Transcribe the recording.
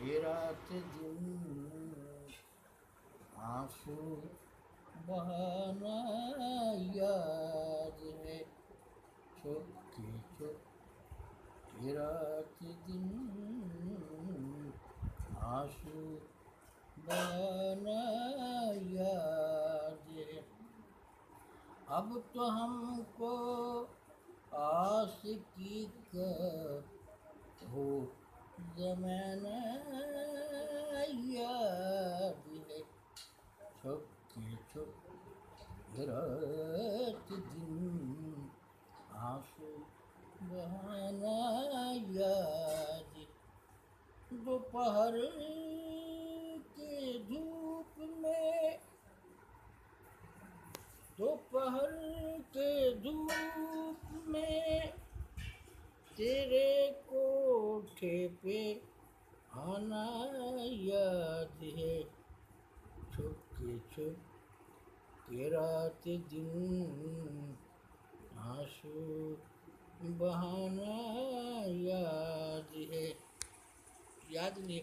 ये रात दिन आंसू बहाना याद है, चुपके चुप ये रात दिन आंसू बहाना याद है। अब तो हमको आशिकी का हो ज़माना याद है, चुपके चुप रात दिन आंसू बहाना याद। दोपहर के धूप में, दोपहर के धूप में तेरे कोठे पे आना याद है, चुपके चुप के रात दिन आंसू बहाना याद है। याद नहीं।